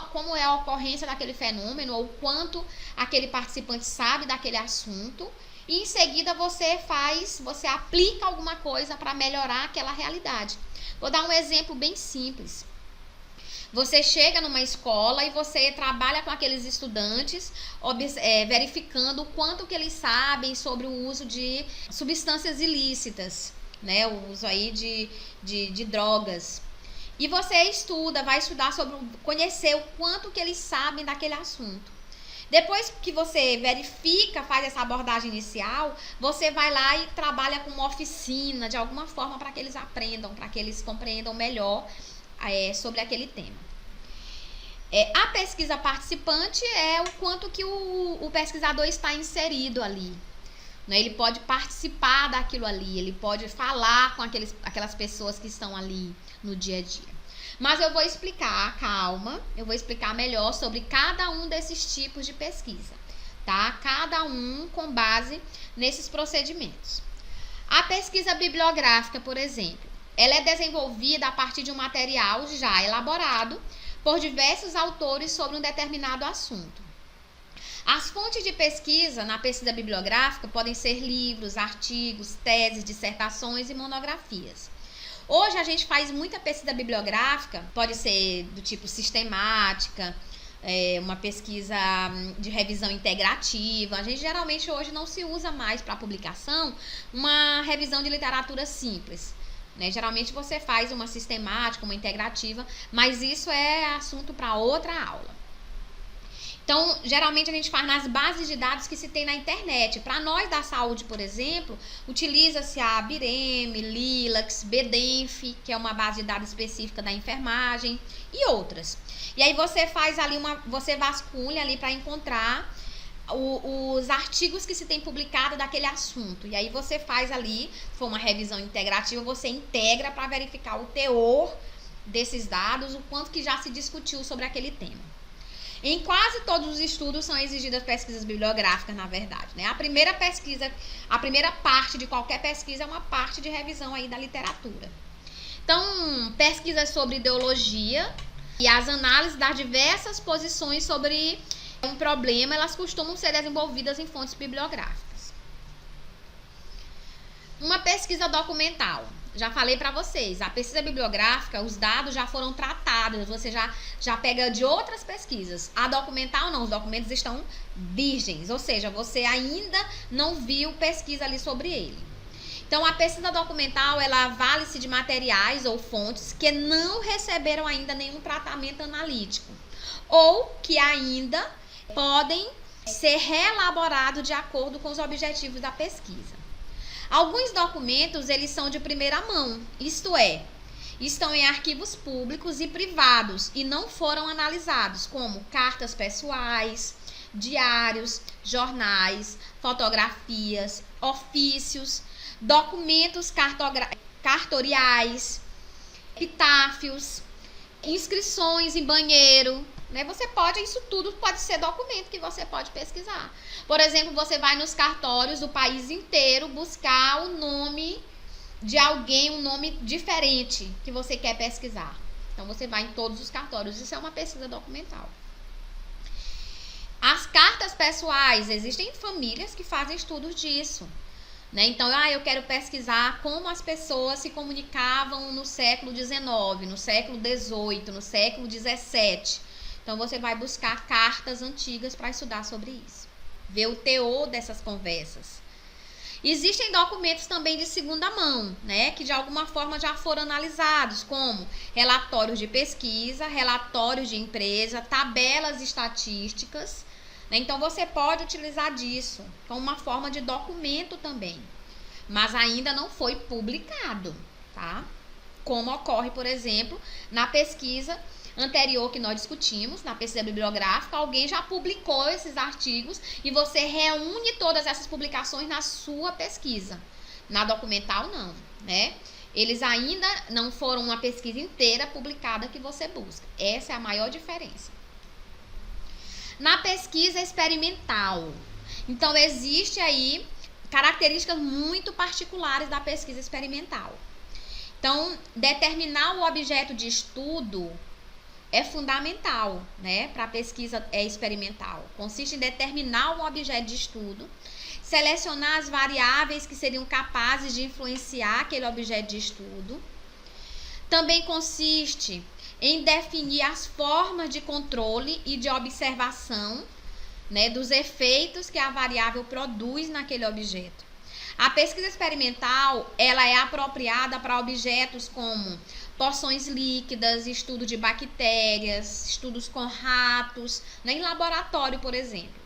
como é a ocorrência daquele fenômeno, ou quanto aquele participante sabe daquele assunto, e em seguida você aplica alguma coisa para melhorar aquela realidade. Vou dar um exemplo bem simples. Você chega numa escola e você trabalha com aqueles estudantes, verificando o quanto que eles sabem sobre o uso de substâncias ilícitas, né? O uso aí de drogas. E você vai estudar conhecer o quanto que eles sabem daquele assunto. Depois que você verifica, faz essa abordagem inicial, você vai lá e trabalha com uma oficina, de alguma forma, para que eles aprendam, para que eles compreendam melhor sobre aquele tema. A pesquisa participante é o quanto que o pesquisador está inserido ali. Né? Ele pode participar daquilo ali, ele pode falar com aquelas pessoas que estão ali no dia a dia. Mas eu vou explicar, calma, eu vou explicar melhor sobre cada um desses tipos de pesquisa, tá? Cada um com base nesses procedimentos. A pesquisa bibliográfica, por exemplo, ela é desenvolvida a partir de um material já elaborado por diversos autores sobre um determinado assunto. As fontes de pesquisa na pesquisa bibliográfica podem ser livros, artigos, teses, dissertações e monografias. Hoje a gente faz muita pesquisa bibliográfica, pode ser do tipo sistemática, uma pesquisa de revisão integrativa. A gente geralmente hoje não se usa mais para publicação uma revisão de literatura simples. Né? Geralmente você faz uma sistemática, uma integrativa, mas isso é assunto para outra aula. Então, geralmente a gente faz nas bases de dados que se tem na internet. Para nós da saúde, por exemplo, utiliza-se a Bireme, Lilacs, Bedenf, que é uma base de dados específica da enfermagem, e outras. E aí você faz ali você vasculha ali para encontrar os artigos que se tem publicado daquele assunto. E aí você faz ali, se for uma revisão integrativa, você integra para verificar o teor desses dados, o quanto que já se discutiu sobre aquele tema. Em quase todos os estudos são exigidas pesquisas bibliográficas, na verdade, né? A primeira parte de qualquer pesquisa é uma parte de revisão aí da literatura. Então, pesquisas sobre ideologia e as análises das diversas posições sobre um problema, elas costumam ser desenvolvidas em fontes bibliográficas. Uma pesquisa documental. Já falei para vocês, a pesquisa bibliográfica, os dados já foram tratados, você já pega de outras pesquisas. A documental não, os documentos estão virgens, ou seja, você ainda não viu pesquisa ali sobre ele. Então, a pesquisa documental, ela vale-se de materiais ou fontes que não receberam ainda nenhum tratamento analítico, ou que ainda podem ser reelaborados de acordo com os objetivos da pesquisa. Alguns documentos, eles são de primeira mão, isto é, estão em arquivos públicos e privados e não foram analisados, como cartas pessoais, diários, jornais, fotografias, ofícios, documentos cartoriais, epitáfios, inscrições em banheiro, né? Isso tudo pode ser documento que você pode pesquisar. Por exemplo, você vai nos cartórios do país inteiro buscar o nome de alguém, um nome diferente que você quer pesquisar. Então, você vai em todos os cartórios. Isso é uma pesquisa documental. As cartas pessoais, existem famílias que fazem estudos disso. Né? Então, eu quero pesquisar como as pessoas se comunicavam no século XIX, no século XVIII, no século XVII. Então, você vai buscar cartas antigas para estudar sobre isso. Ver o teor dessas conversas. Existem documentos também de segunda mão, né? Que de alguma forma já foram analisados, como relatórios de pesquisa, relatórios de empresa, tabelas estatísticas. Né? Então, você pode utilizar disso como uma forma de documento também. Mas ainda não foi publicado, tá? Como ocorre, por exemplo, na pesquisa anterior que nós discutimos, na pesquisa bibliográfica, alguém já publicou esses artigos e você reúne todas essas publicações na sua pesquisa. Na documental, não, né? Eles ainda não foram uma pesquisa inteira publicada que você busca. Essa é a maior diferença. Na pesquisa experimental, então existe aí características muito particulares da pesquisa experimental. Então, determinar o objeto de estudo é fundamental, né, para a pesquisa experimental. Consiste em determinar um objeto de estudo, selecionar as variáveis que seriam capazes de influenciar aquele objeto de estudo. Também consiste em definir as formas de controle e de observação, né, dos efeitos que a variável produz naquele objeto. A pesquisa experimental, ela é apropriada para objetos como porções líquidas, estudo de bactérias, estudos com ratos, né, em laboratório, por exemplo.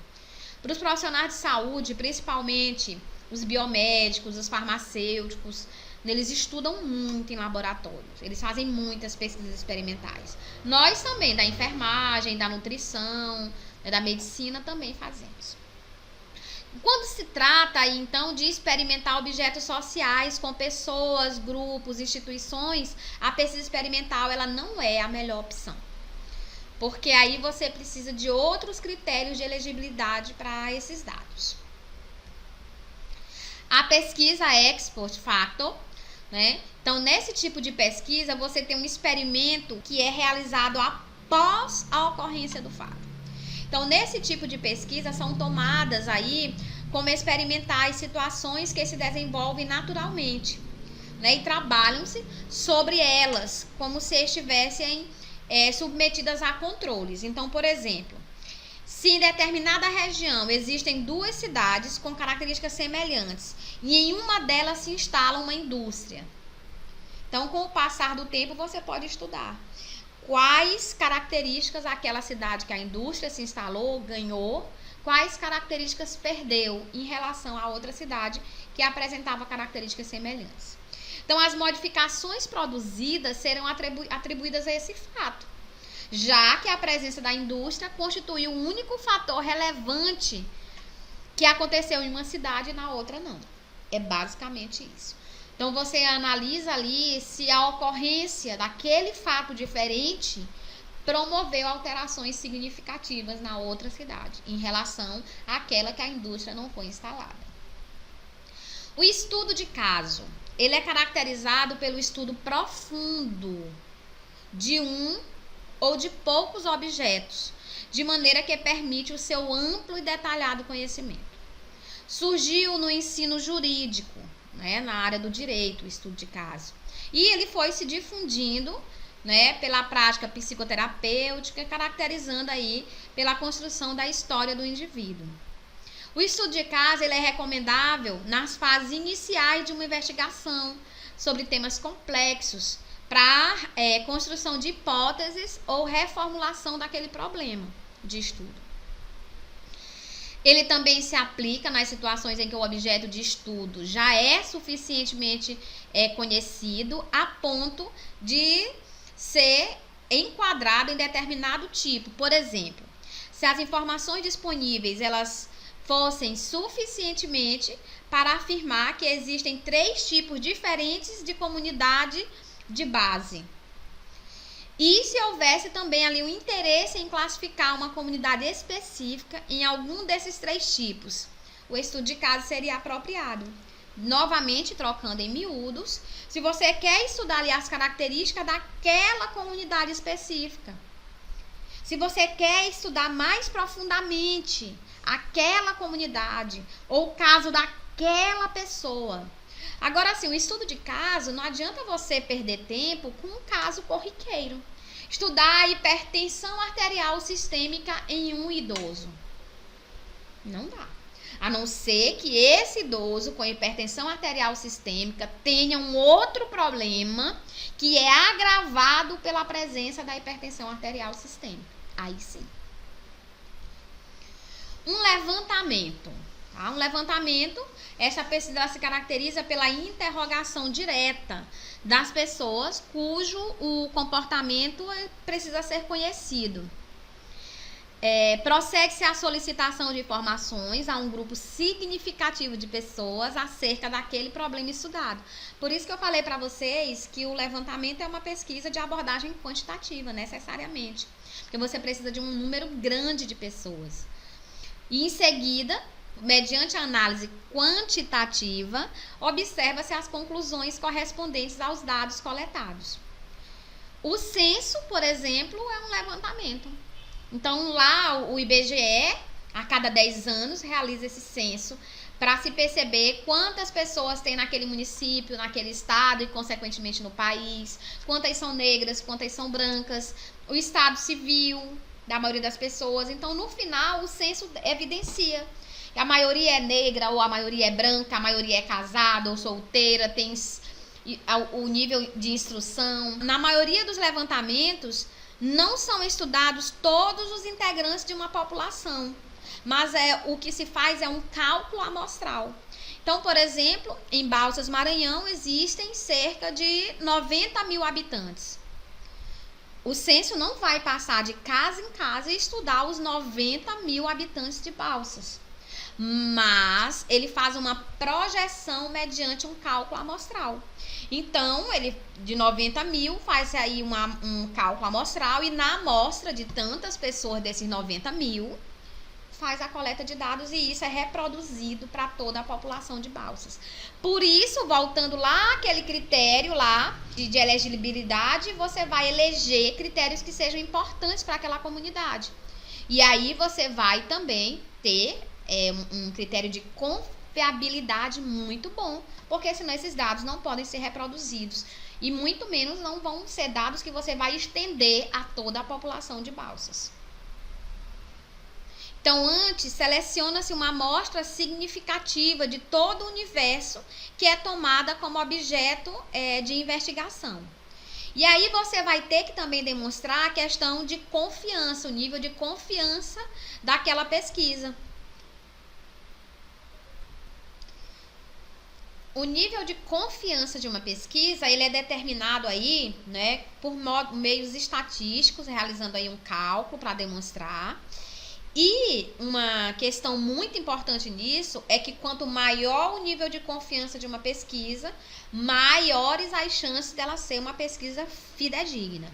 Para os profissionais de saúde, principalmente os biomédicos, os farmacêuticos, eles estudam muito em laboratórios, eles fazem muitas pesquisas experimentais. Nós também, da enfermagem, da nutrição, da medicina, também fazemos. Quando se trata, então, de experimentar objetos sociais com pessoas, grupos, instituições, a pesquisa experimental ela não é a melhor opção. Porque aí você precisa de outros critérios de elegibilidade para esses dados. A pesquisa ex post facto, né? Então, nesse tipo de pesquisa, você tem um experimento que é realizado após a ocorrência do fato. Então, nesse tipo de pesquisa, são tomadas aí como experimentais situações que se desenvolvem naturalmente, né? E trabalham-se sobre elas como se estivessem submetidas a controles. Então, por exemplo, se em determinada região existem duas cidades com características semelhantes e em uma delas se instala uma indústria. Então, com o passar do tempo, você pode estudar quais características aquela cidade que a indústria se instalou ganhou, quais características perdeu em relação a outra cidade que apresentava características semelhantes. Então, as modificações produzidas serão atribuídas a esse fato, já que a presença da indústria constitui o único fator relevante que aconteceu em uma cidade e na outra não. É basicamente isso. Então, você analisa ali se a ocorrência daquele fato diferente promoveu alterações significativas na outra cidade, em relação àquela que a indústria não foi instalada. O estudo de caso, ele é caracterizado pelo estudo profundo de um ou de poucos objetos, de maneira que permite o seu amplo e detalhado conhecimento. Surgiu no ensino jurídico, né, na área do direito, o estudo de caso. E ele foi se difundindo, né, pela prática psicoterapêutica, caracterizando aí pela construção da história do indivíduo. O estudo de caso ele é recomendável nas fases iniciais de uma investigação sobre temas complexos para construção de hipóteses ou reformulação daquele problema de estudo. Ele também se aplica nas situações em que o objeto de estudo já é suficientemente conhecido a ponto de ser enquadrado em determinado tipo. Por exemplo, se as informações disponíveis elas fossem suficientemente para afirmar que existem 3 tipos diferentes de comunidade de base. E se houvesse também ali um interesse em classificar uma comunidade específica em algum desses 3 tipos, o estudo de caso seria apropriado. Novamente, trocando em miúdos, se você quer estudar ali as características daquela comunidade específica, se você quer estudar mais profundamente aquela comunidade ou o caso daquela pessoa. Agora, assim, o estudo de caso, não adianta você perder tempo com um caso corriqueiro. Estudar a hipertensão arterial sistêmica em um idoso. Não dá. A não ser que esse idoso com hipertensão arterial sistêmica tenha um outro problema que é agravado pela presença da hipertensão arterial sistêmica. Aí sim. Um levantamento. Tá? Um levantamento, essa pesquisa se caracteriza pela interrogação direta das pessoas cujo o comportamento precisa ser conhecido. Prossegue-se a solicitação de informações a um grupo significativo de pessoas acerca daquele problema estudado. Por isso que eu falei para vocês que o levantamento é uma pesquisa de abordagem quantitativa, necessariamente. Porque você precisa de um número grande de pessoas. E em seguida, mediante a análise quantitativa, observa-se as conclusões correspondentes aos dados coletados. O censo, por exemplo, é um levantamento. Então, lá o IBGE, a cada 10 anos, realiza esse censo para se perceber quantas pessoas tem naquele município, naquele estado e, consequentemente, no país, quantas são negras, quantas são brancas, o estado civil da maioria das pessoas. Então, no final, o censo evidencia que a maioria é negra, ou a maioria é branca, a maioria é casada ou solteira, tem o nível de instrução. Na maioria dos levantamentos, não são estudados todos os integrantes de uma população, mas o que se faz é um cálculo amostral. Então, por exemplo, em Balsas, Maranhão, existem cerca de 90 mil habitantes. O censo não vai passar de casa em casa e estudar os 90 mil habitantes de Balsas, mas ele faz uma projeção mediante um cálculo amostral. Então, ele de 90 mil faz aí um cálculo amostral e na amostra de tantas pessoas desses 90 mil faz a coleta de dados e isso é reproduzido para toda a população de Balsas. Por isso, voltando lá aquele critério lá de elegibilidade, você vai eleger critérios que sejam importantes para aquela comunidade. E aí você vai também ter um critério de confiabilidade muito bom, porque senão esses dados não podem ser reproduzidos e muito menos não vão ser dados que você vai estender a toda a população de Balsas. Então, antes, seleciona-se uma amostra significativa de todo o universo que é tomada como objeto de investigação. E aí você vai ter que também demonstrar a questão de confiança, o nível de confiança daquela pesquisa. O nível de confiança de uma pesquisa, ele é determinado aí, né, por meios estatísticos, realizando aí um cálculo para demonstrar. E uma questão muito importante nisso é que quanto maior o nível de confiança de uma pesquisa, maiores as chances dela ser uma pesquisa fidedigna.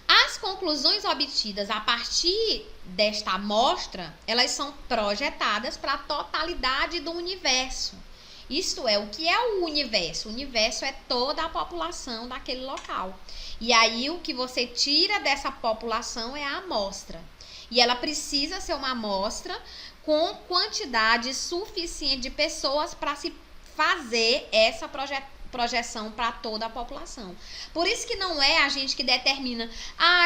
As conclusões obtidas a partir desta amostra, elas são projetadas para a totalidade do universo. Isto é, o que é o universo? O universo é toda a população daquele local. E aí o que você tira dessa população é a amostra. E ela precisa ser uma amostra com quantidade suficiente de pessoas para se fazer essa projeção para toda a população. Por isso que não é a gente que determina,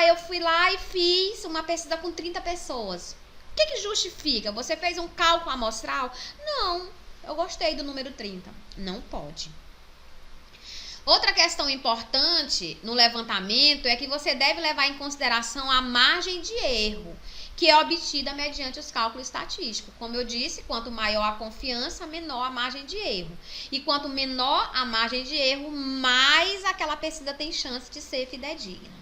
eu fui lá e fiz uma pesquisa com 30 pessoas. O que justifica? Você fez um cálculo amostral? Não, eu gostei do número 30. Não pode. Outra questão importante no levantamento é que você deve levar em consideração a margem de erro, que é obtida mediante os cálculos estatísticos. Como eu disse, quanto maior a confiança, menor a margem de erro. E quanto menor a margem de erro, mais aquela pesquisa tem chance de ser fidedigna.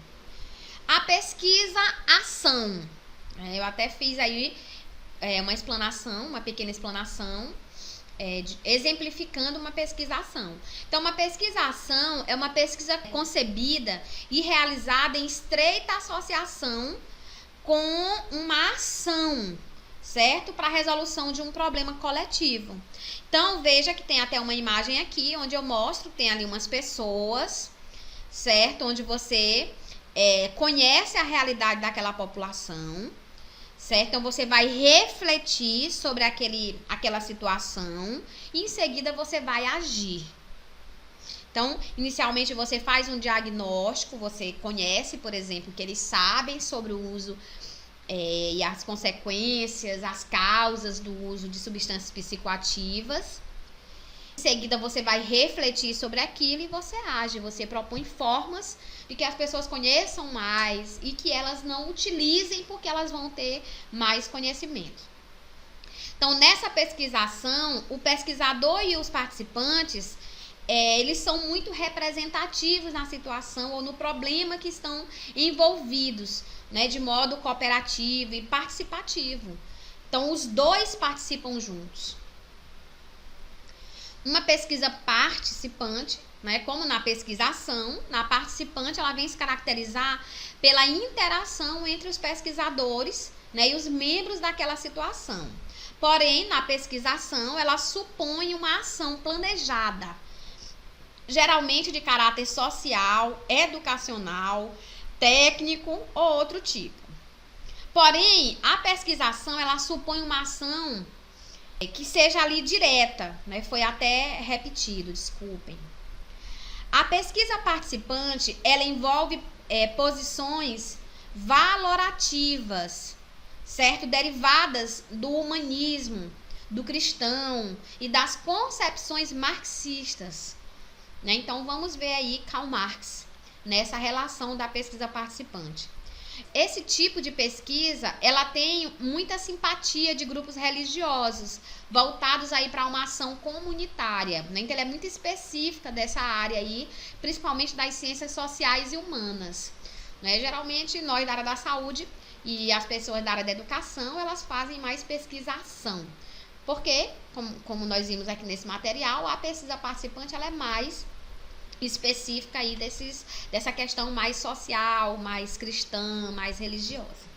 A pesquisa-ação. Eu até fiz aí uma pequena explanação, exemplificando uma pesquisação. Então, uma pesquisação é uma pesquisa concebida e realizada em estreita associação com uma ação, certo? Para a resolução de um problema coletivo. Então, veja que tem até uma imagem aqui, onde eu mostro, tem ali umas pessoas, certo? Onde você conhece a realidade daquela população, certo? Então, você vai refletir sobre aquela situação e, em seguida, você vai agir. Então, inicialmente, você faz um diagnóstico, você conhece, por exemplo, que eles sabem sobre o uso e as consequências, as causas do uso de substâncias psicoativas. Em seguida, você vai refletir sobre aquilo e você age, você propõe formas de que as pessoas conheçam mais e que elas não utilizem porque elas vão ter mais conhecimento. Então, nessa pesquisação, o pesquisador e os participantes, eles são muito representativos na situação ou no problema que estão envolvidos, né, de modo cooperativo e participativo. Então, os dois participam juntos. Uma pesquisa participante, né, como na pesquisação, na participante ela vem se caracterizar pela interação entre os pesquisadores, né, e os membros daquela situação. Porém, na pesquisação, ela supõe uma ação planejada, geralmente de caráter social, educacional, técnico ou outro tipo. Porém, a pesquisação ela supõe uma ação que seja ali direta, né? Foi até repetido, desculpem. A pesquisa participante, ela envolve posições valorativas, certo? Derivadas do humanismo, do cristão e das concepções marxistas, né? Então, vamos ver aí Karl Marx nessa relação da pesquisa participante. Esse tipo de pesquisa, ela tem muita simpatia de grupos religiosos, voltados aí para uma ação comunitária, né? Então, ela é muito específica dessa área aí, principalmente das ciências sociais e humanas, né? Geralmente, nós da área da saúde e as pessoas da área da educação, elas fazem mais pesquisa-ação. Porque, como nós vimos aqui nesse material, a pesquisa participante, ela é mais específica aí dessa questão mais social, mais cristã, mais religiosa.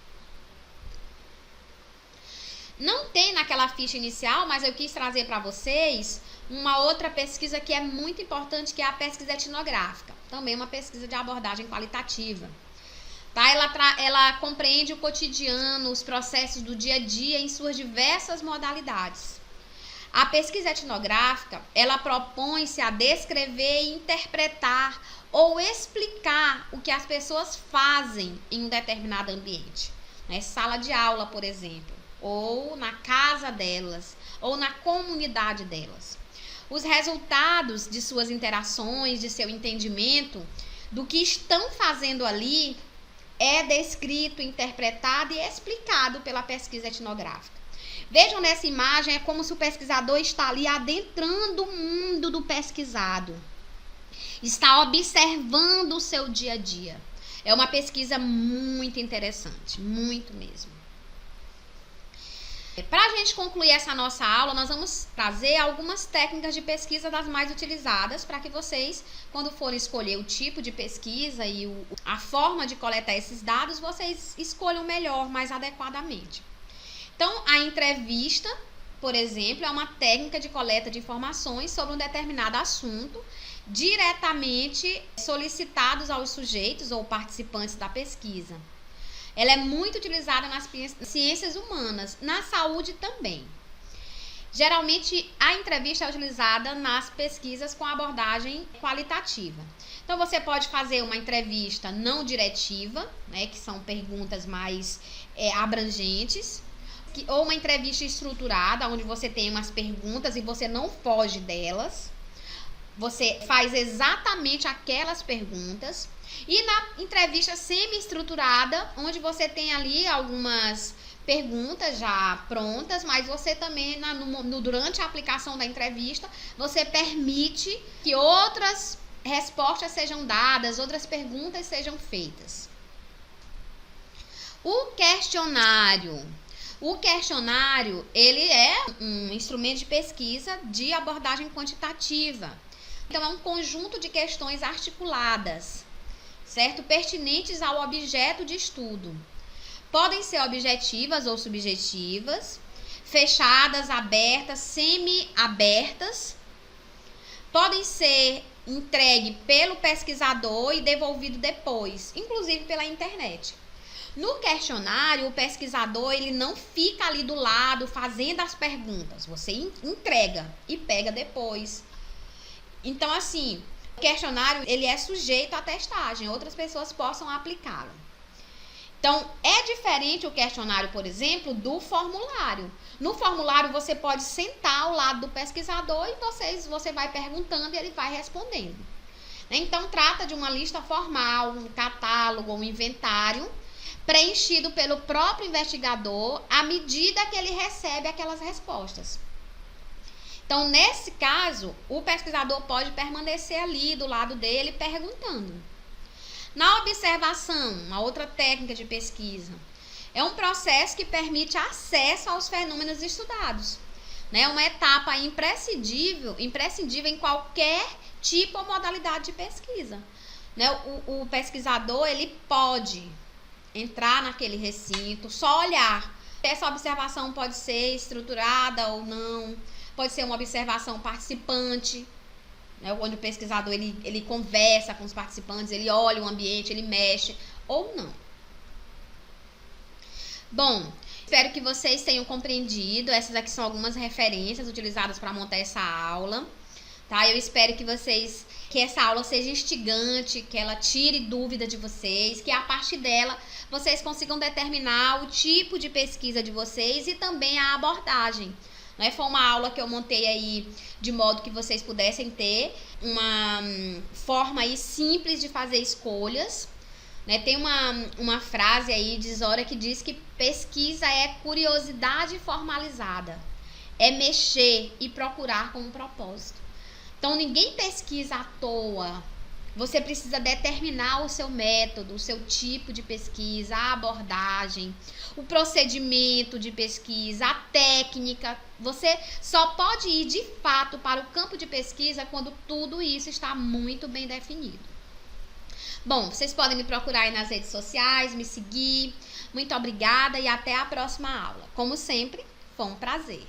Não tem naquela ficha inicial, mas eu quis trazer para vocês uma outra pesquisa que é muito importante, que é a pesquisa etnográfica. Também uma pesquisa de abordagem qualitativa. Tá? Ela compreende o cotidiano, os processos do dia a dia em suas diversas modalidades. A pesquisa etnográfica, ela propõe-se a descrever e interpretar ou explicar o que as pessoas fazem em um determinado ambiente, né? Sala de aula, por exemplo, ou na casa delas, ou na comunidade delas. Os resultados de suas interações, de seu entendimento do que estão fazendo ali é descrito, interpretado e explicado pela pesquisa etnográfica. Vejam nessa imagem, é como se o pesquisador está ali adentrando o mundo do pesquisado. Está observando o seu dia a dia. É uma pesquisa muito interessante, muito mesmo. Para a gente concluir essa nossa aula, nós vamos trazer algumas técnicas de pesquisa das mais utilizadas para que vocês, quando forem escolher o tipo de pesquisa e a forma de coletar esses dados, vocês escolham melhor, mais adequadamente. Então, a entrevista, por exemplo, é uma técnica de coleta de informações sobre um determinado assunto, diretamente solicitados aos sujeitos ou participantes da pesquisa. Ela é muito utilizada nas ciências humanas, na saúde também. Geralmente, a entrevista é utilizada nas pesquisas com abordagem qualitativa. Então, você pode fazer uma entrevista não diretiva, né, que são perguntas mais abrangentes, ou uma entrevista estruturada, onde você tem umas perguntas e você não foge delas. Você faz exatamente aquelas perguntas. E na entrevista semi-estruturada, onde você tem ali algumas perguntas já prontas, mas você também, durante a aplicação da entrevista, você permite que outras respostas sejam dadas, outras perguntas sejam feitas. O questionário. O questionário, ele é um instrumento de pesquisa de abordagem quantitativa. Então, é um conjunto de questões articuladas, certo? Pertinentes ao objeto de estudo. Podem ser objetivas ou subjetivas, fechadas, abertas, semi-abertas. Podem ser entregue pelo pesquisador e devolvido depois, inclusive pela internet. No questionário, o pesquisador, ele não fica ali do lado fazendo as perguntas. Você entrega e pega depois. Então, assim, o questionário, ele é sujeito à testagem. Outras pessoas possam aplicá-lo. Então, é diferente o questionário, por exemplo, do formulário. No formulário, você pode sentar ao lado do pesquisador e você vai perguntando e ele vai respondendo. Então, trata de uma lista formal, um catálogo, um inventário, preenchido pelo próprio investigador à medida que ele recebe aquelas respostas. Então, nesse caso, o pesquisador pode permanecer ali do lado dele perguntando. Na observação, uma outra técnica de pesquisa, é um processo que permite acesso aos fenômenos estudados. É uma etapa imprescindível em qualquer tipo ou modalidade de pesquisa. O pesquisador, ele pode entrar naquele recinto, só olhar. Essa observação pode ser estruturada ou não, pode ser uma observação participante, onde o pesquisador ele conversa com os participantes, ele olha o ambiente, ele mexe, ou não. Bom, espero que vocês tenham compreendido. Essas aqui são algumas referências utilizadas para montar essa aula, tá? Eu espero que essa aula seja instigante, que ela tire dúvida de vocês, que a partir dela vocês consigam determinar o tipo de pesquisa de vocês e também a abordagem. Né? Foi uma aula que eu montei aí de modo que vocês pudessem ter uma forma aí simples de fazer escolhas. Né? Tem uma frase aí de Zora que diz que pesquisa é curiosidade formalizada, é mexer e procurar com um propósito. Então ninguém pesquisa à toa. Você precisa determinar o seu método, o seu tipo de pesquisa, a abordagem, o procedimento de pesquisa, a técnica. Você só pode ir de fato para o campo de pesquisa quando tudo isso está muito bem definido. Bom, vocês podem me procurar aí nas redes sociais, me seguir. Muito obrigada e até a próxima aula. Como sempre, foi um prazer.